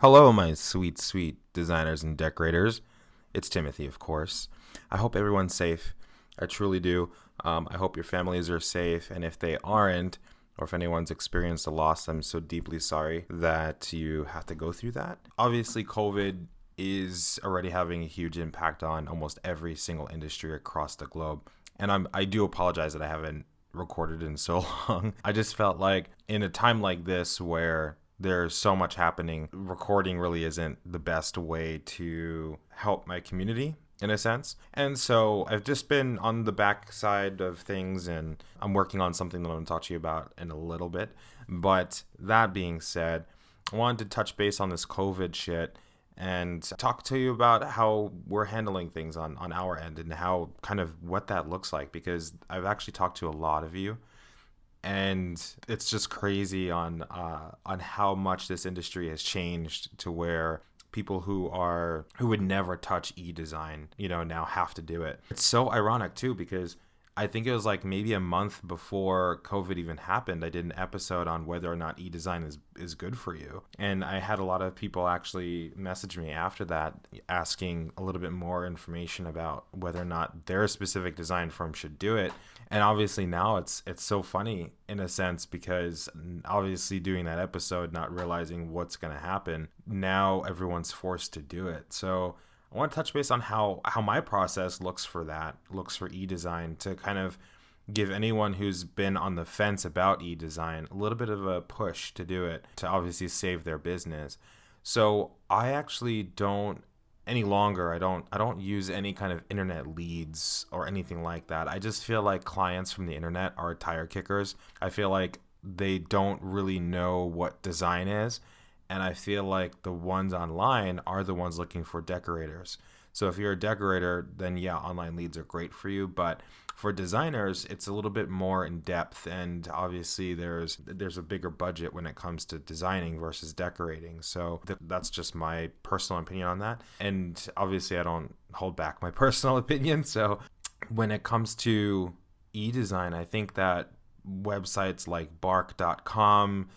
Hello, my sweet, sweet designers and decorators. It's Timothy, of course. I hope everyone's safe. I truly do. I hope your families are safe, and if they aren't, or if anyone's experienced a loss, I'm so deeply sorry that you have to go through that. Obviously, COVID is already having a huge impact on almost every single industry across the globe. And I do apologize that I haven't recorded in so long. I just felt like in a time like this where there's so much happening, recording really isn't the best way to help my community in a sense. And so I've just been on the backside of things, and I'm working on something that I'm going to talk to you about in a little bit. But that being said, I wanted to touch base on this COVID shit and talk to you about how we're handling things on our end and how kind of what that looks like, because I've actually talked to a lot of you, and it's just crazy on how much this industry has changed to where people who would never touch e-design, now have to do it. It's so ironic too, because I think it was like maybe a month before COVID even happened, I did an episode on whether or not e-design is good for you. And I had a lot of people actually message me after that asking a little bit more information about whether or not their specific design firm should do it. And obviously now it's so funny in a sense, because obviously doing that episode, not realizing what's going to happen, now everyone's forced to do it. So I want to touch base on how my process looks for e-design, to kind of give anyone who's been on the fence about e-design a little bit of a push to do it, to obviously save their business. So I actually don't any longer, I don't use any kind of internet leads or anything like that. I just feel like clients from the internet are tire kickers. I feel like they don't really know what design is. And I feel like the ones online are the ones looking for decorators. So if you're a decorator, then yeah, online leads are great for you. But for designers, it's a little bit more in depth. And obviously there's a bigger budget when it comes to designing versus decorating. So that's just my personal opinion on that. And obviously I don't hold back my personal opinion. So when it comes to e-design, I think that websites like bark.com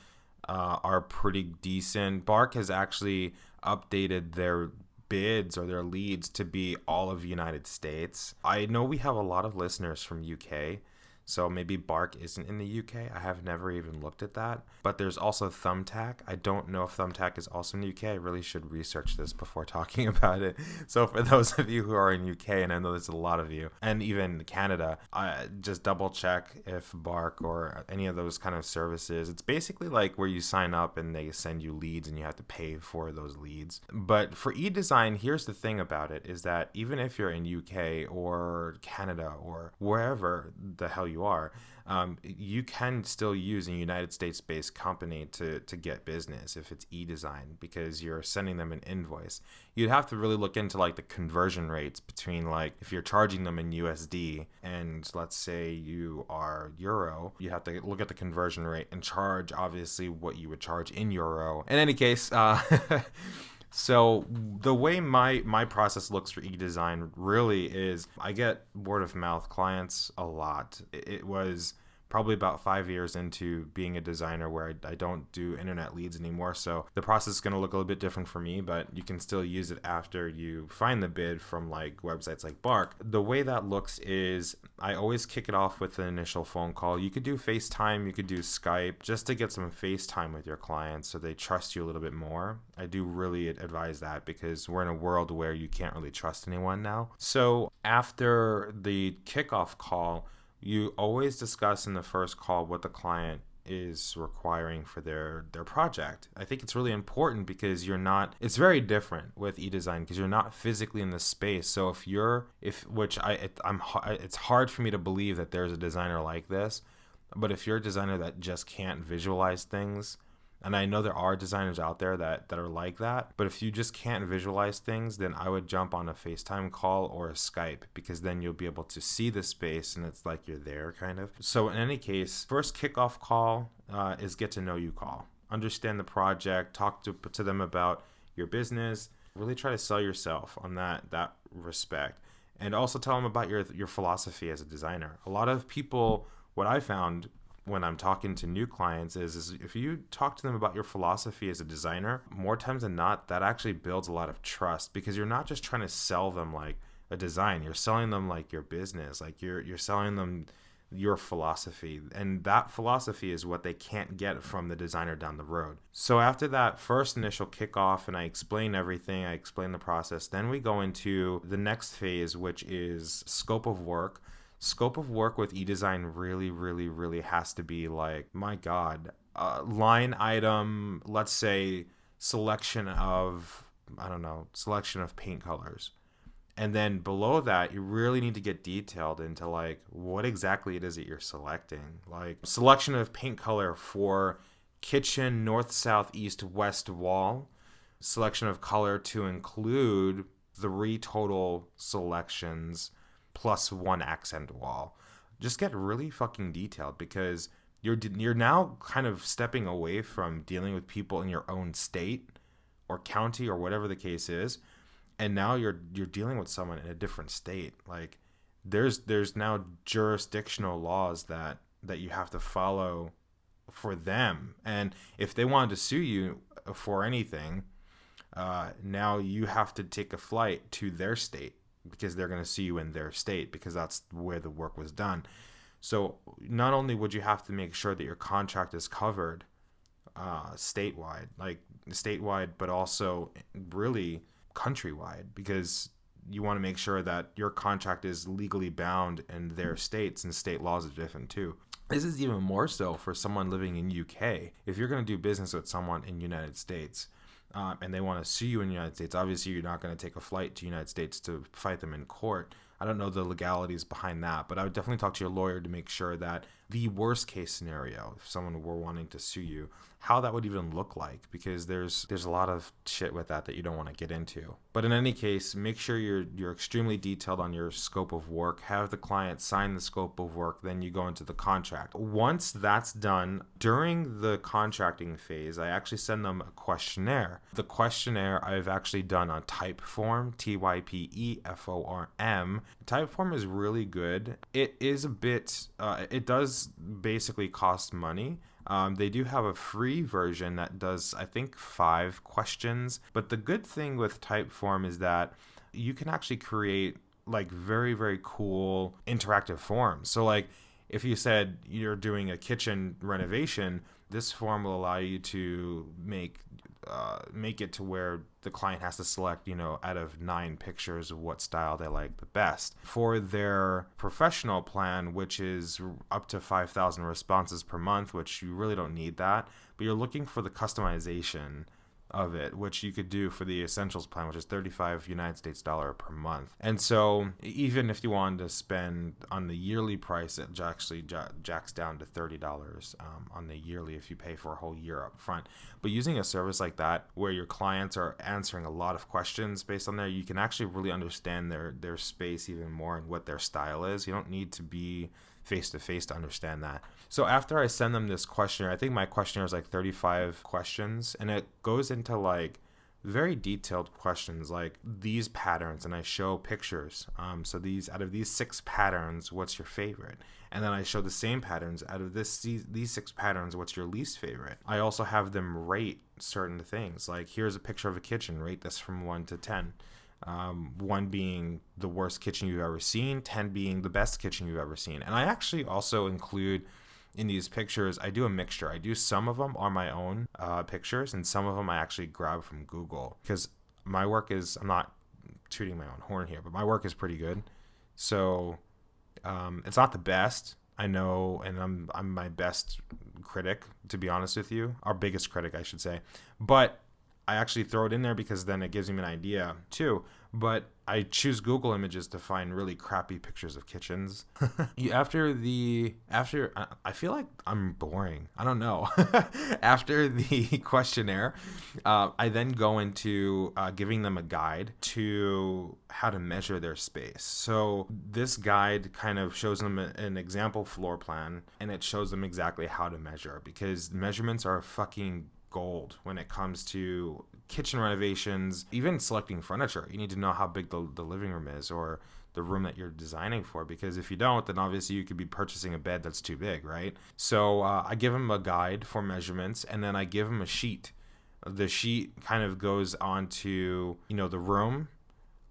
are pretty decent. Bark has actually updated their bids or their leads to be all of United States. I know we have a lot of listeners from UK, so maybe Bark isn't in the UK. I have never even looked at that. But there's also Thumbtack. I don't know if Thumbtack is also in the UK. I really should research this before talking about it. So for those of you who are in UK, and I know there's a lot of you, and even Canada, just double check if Bark or any of those kind of services. It's basically like where you sign up and they send you leads and you have to pay for those leads. But for e-design, here's the thing about it, is that even if you're in UK or Canada or wherever the hell you are, you can still use a United States-based company to get business if it's e-design, because you're sending them an invoice. You'd have to really look into like the conversion rates between, like, if you're charging them in USD and let's say you are Euro, you have to look at the conversion rate and charge obviously what you would charge in Euro. In any case, so the way my process looks for e-design really is I get word of mouth clients a lot. It was probably about 5 years into being a designer where I don't do internet leads anymore. So the process is going to look a little bit different for me, but you can still use it after you find the bid from like websites like Bark. The way that looks is I always kick it off with an initial phone call. You could do FaceTime, you could do Skype, just to get some FaceTime with your clients so they trust you a little bit more. I do really advise that, because we're in a world where you can't really trust anyone now. So after the kickoff call, you always discuss in the first call what the client is requiring for their project. I think it's really important, because it's very different with e-design because you're not physically in the space. So it's hard for me to believe that there's a designer like this, but if you're a designer that just can't visualize things, and I know there are designers out there that are like that, but if you just can't visualize things, then I would jump on a FaceTime call or a Skype, because then you'll be able to see the space and it's like you're there kind of. So in any case, first kickoff call is get to know you call. Understand the project, talk to them about your business, really try to sell yourself on that respect. And also tell them about your philosophy as a designer. A lot of people, what I found when I'm talking to new clients is if you talk to them about your philosophy as a designer, more times than not, that actually builds a lot of trust, because you're not just trying to sell them like a design, you're selling them like your business, like you're selling them your philosophy, and that philosophy is what they can't get from the designer down the road. So after that first initial kickoff and I explain everything, I explain the process, then we go into the next phase, which is scope of work. Scope of work with eDesign really, really, really has to be like, my God, line item, let's say selection of paint colors. And then below that, you really need to get detailed into like what exactly it is that you're selecting. Like selection of paint color for kitchen north, south, east, west wall. Selection of color to include 3 total selections plus 1 accent wall. Just get really fucking detailed, because you're now kind of stepping away from dealing with people in your own state or county or whatever the case is, and now you're dealing with someone in a different state. Like there's now jurisdictional laws that you have to follow for them, and if they wanted to sue you for anything, now you have to take a flight to their state, because they're going to sue you in their state, because that's where the work was done. So not only would you have to make sure that your contract is covered statewide, but also really countrywide, because you want to make sure that your contract is legally bound in their states, and state laws are different too. This is even more so for someone living in UK. If you're going to do business with someone in United States, and they want to sue you in the United States, obviously you're not going to take a flight to the United States to fight them in court. I don't know the legalities behind that, but I would definitely talk to your lawyer to make sure that the worst case scenario, if someone were wanting to sue you, how that would even look like, because there's a lot of shit with that you don't want to get into. But in any case, make sure you're extremely detailed on your scope of work. Have the client sign the scope of work, then you go into the contract. Once that's done, during the contracting phase, I actually send them a questionnaire. The questionnaire I've actually done on Typeform, Typeform. Typeform is really good. It is a bit, it does basically cost money. They do have a free version that does, I think, 5 questions. But the good thing with Typeform is that you can actually create like very, very cool interactive forms. So like if you said you're doing a kitchen renovation, this form will allow you to make it to where the client has to select, out of 9 pictures of what style they like the best. For their professional plan, which is up to 5,000 responses per month, which you really don't need that, but you're looking for the customization of it, which you could do for the essentials plan, which is $35 United States per month. And so even if you wanted to spend on the yearly price, it actually jacks down to $30 on the yearly if you pay for a whole year up front. But using a service like that, where your clients are answering a lot of questions based on there, you can actually really understand their space even more and what their style is. You don't need to be face-to-face to understand that. So after I send them this questionnaire, I think my questionnaire is like 35 questions, and it goes into like very detailed questions like these patterns, and I show pictures. So out of these 6 patterns, what's your favorite? And then I show the same patterns. Out of these 6 patterns, what's your least favorite? I also have them rate certain things. Like here's a picture of a kitchen. Rate this from 1 to 10. 1 being the worst kitchen you've ever seen, 10 being the best kitchen you've ever seen. And I actually also include in these pictures, I do a mixture. I do some of them are my own pictures, and some of them I actually grab from Google, because my work is, I'm not tooting my own horn here, but my work is pretty good. So it's not the best, I know, and I'm my best critic, to be honest with you, our biggest critic, I should say. But I actually throw it in there because then it gives me an idea too. But I choose Google Images to find really crappy pictures of kitchens. After I feel like I'm boring. I don't know. After the questionnaire, I then go into giving them a guide to how to measure their space. So this guide kind of shows them an example floor plan, and it shows them exactly how to measure, because measurements are fucking gold when it comes to kitchen renovations, even selecting furniture, you need to know how big the living room is, or the room that you're designing for, because if you don't, then obviously you could be purchasing a bed that's too big, right? So I give them a guide for measurements, and then I give them a sheet. The sheet kind of goes onto, the room,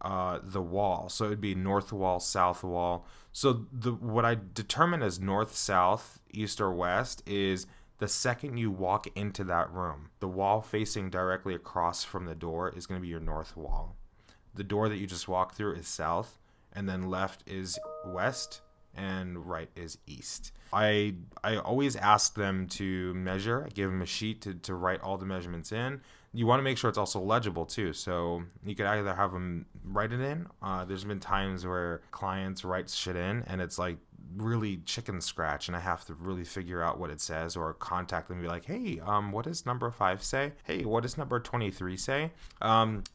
the wall. So it'd be north wall, south wall. So what I determine as north, south, east, or west is the second you walk into that room, the wall facing directly across from the door is going to be your north wall. The door that you just walked through is south, and then left is west, and right is east. I always ask them to measure. I give them a sheet to write all the measurements in. You want to make sure it's also legible too. So you could either have them write it in. There's been times where clients write shit in and it's like really chicken scratch, and I have to really figure out what it says, or contact them and be like, hey, what does number 5 say? Hey, what does number 23 say?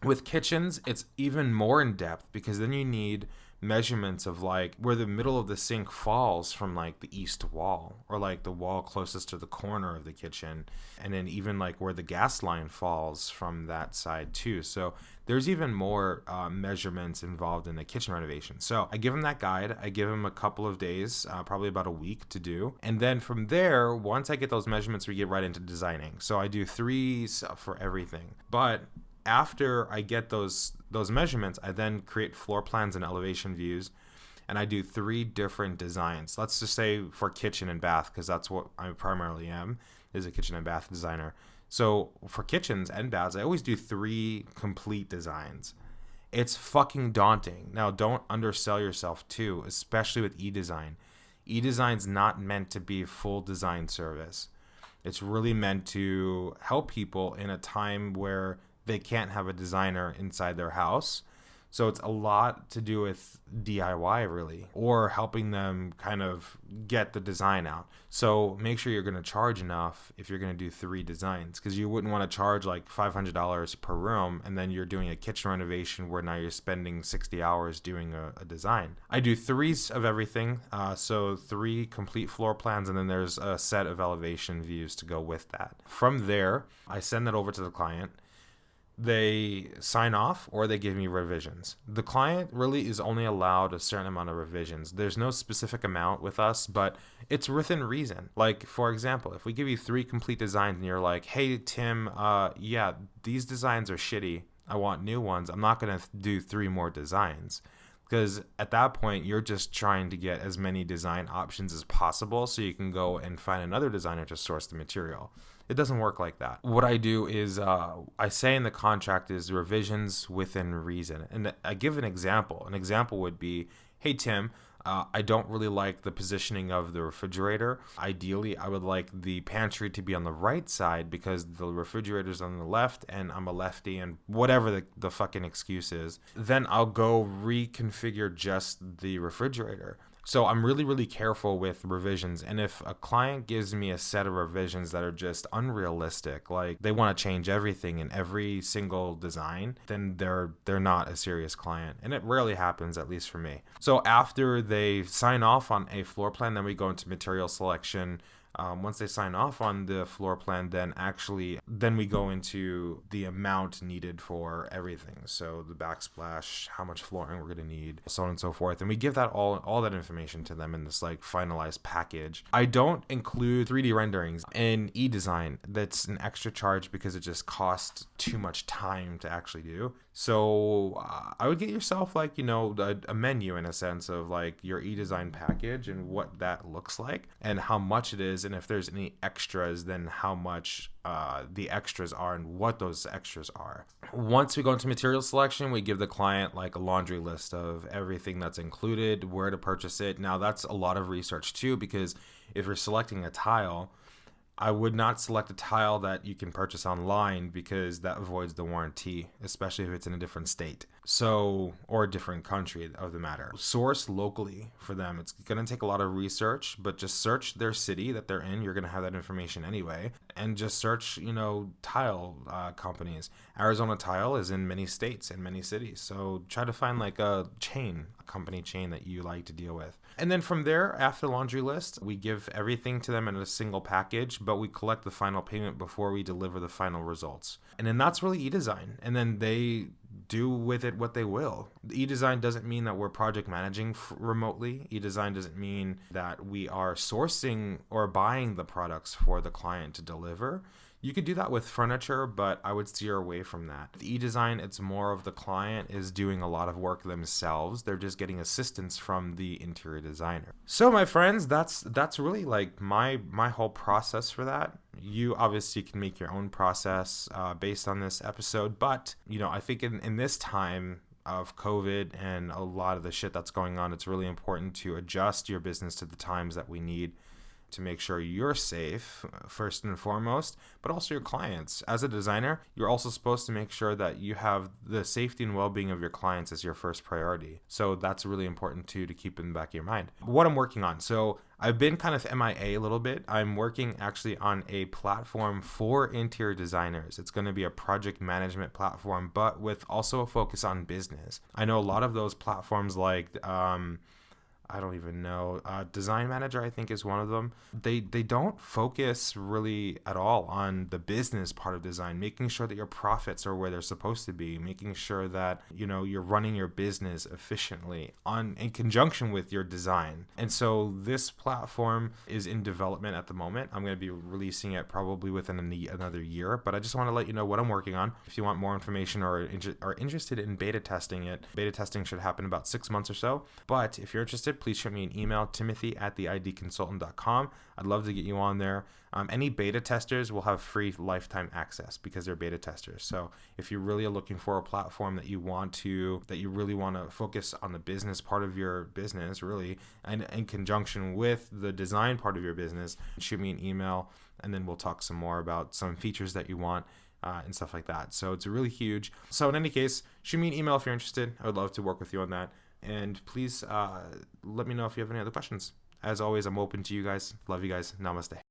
With kitchens, it's even more in depth, because then you need measurements of like where the middle of the sink falls from like the east wall, or like the wall closest to the corner of the kitchen, and then even like where the gas line falls from that side too. So there's even more measurements involved in the kitchen renovation. So I give them that guide. I give them a couple of days, probably about a week to do. And then from there, once I get those measurements, we get right into designing. So I do 3 for everything. But after I get those measurements, I then create floor plans and elevation views, and I do 3 different designs. Let's just say for kitchen and bath, because that's what I primarily am, is a kitchen and bath designer. So for kitchens and baths, I always do 3 complete designs. It's fucking daunting. Now, don't undersell yourself too, especially with eDesign. eDesign's not meant to be a full design service. It's really meant to help people in a time where they can't have a designer inside their house. So it's a lot to do with DIY, really, or helping them kind of get the design out. So make sure you're going to charge enough if you're going to do 3 designs, because you wouldn't want to charge like $500 per room, and then you're doing a kitchen renovation where now you're spending 60 hours doing a design. I do 3 of everything, so 3 complete floor plans, and then there's a set of elevation views to go with that. From there, I send that over to the client. They sign off, or they give me revisions. The client really is only allowed a certain amount of revisions. There's no specific amount with us, but it's within reason. Like, for example, if we give you 3 complete designs and you're like, hey, Tim, yeah, these designs are shitty. I want new ones. I'm not going to do 3 more designs. Because at that point, you're just trying to get as many design options as possible so you can go and find another designer to source the material. It doesn't work like that. What I do is I say in the contract is revisions within reason. And I give an example. An example would be, hey, Tim, I don't really like the positioning of the refrigerator. Ideally, I would like the pantry to be on the right side because the refrigerator's on the left and I'm a lefty, and whatever the fucking excuse is. Then I'll go reconfigure just the refrigerator. So I'm really, really careful with revisions. And if a client gives me a set of revisions that are just unrealistic, like they want to change everything in every single design, then they're not a serious client. And it rarely happens, at least for me. So after they sign off on a floor plan, then we go into material selection. Once they sign off on the floor plan, then we go into the amount needed for everything. So the backsplash, how much flooring we're going to need, so on and so forth. And we give that all that information to them in this like finalized package. I don't include 3D renderings in eDesign. That's an extra charge because it just costs too much time to actually do. So I would get yourself like, a menu in a sense of like your eDesign package and what that looks like and how much it is. And if there's any extras, then how much the extras are and what those extras are. Once we go into material selection, we give the client like a laundry list of everything that's included, where to purchase it. Now that's a lot of research too, because if you're selecting a tile, I would not select a tile that you can purchase online because that avoids the warranty, especially if it's in a different state. Or a different country of the matter. Source locally for them. It's going to take a lot of research, but just search their city that they're in. You're going to have that information anyway. and just search, tile companies. Arizona Tile is in many states and many cities. So try to find like a company chain that you like to deal with. And then from there, after the laundry list, we give everything to them in a single package, but we collect the final payment before we deliver the final results. And then that's really eDesign. And then they do with it what they will. eDesign doesn't mean that we're project managing remotely. eDesign doesn't mean that we are sourcing or buying the products for the client to deliver. You could do that with furniture, but I would steer away from that. With eDesign, it's more of the client is doing a lot of work themselves. They're just getting assistance from the interior designer. So my friends, that's really like my whole process for that. You obviously can make your own process based on this episode, but I think in this time of COVID and a lot of the shit that's going on, it's really important to adjust your business to the times that we need to make sure you're safe first and foremost, but also your clients. As a designer, you're also supposed to make sure that you have the safety and well-being of your clients as your first priority. So that's really important too, to keep in the back of your mind. What I'm working on. So I've been kind of MIA a little bit. I'm working actually on a platform for interior designers. It's going to be a project management platform, but with also a focus on business. I know a lot of those platforms like, I don't even know. Design Manager, I think, is one of them. They don't focus really at all on the business part of design, making sure that your profits are where they're supposed to be, making sure that, you're running your business efficiently in conjunction with your design. And so this platform is in development at the moment. I'm going to be releasing it probably within another year, but I just want to let you know what I'm working on. If you want more information or are interested in beta testing it, beta testing should happen about 6 months or so. But if you're interested, please shoot me an email, timothy@theidconsultant.com. I'd love to get you on there. Any beta testers will have free lifetime access because they're beta testers. So if you really are looking for a platform that you really want to focus on the business part of your business, really, and in conjunction with the design part of your business, shoot me an email, and then we'll talk some more about some features that you want. And stuff like that. So it's really huge. So in any case, shoot me an email if you're interested. I would love to work with you on that. And please let me know if you have any other questions. As always, I'm open to you guys. Love you guys. Namaste.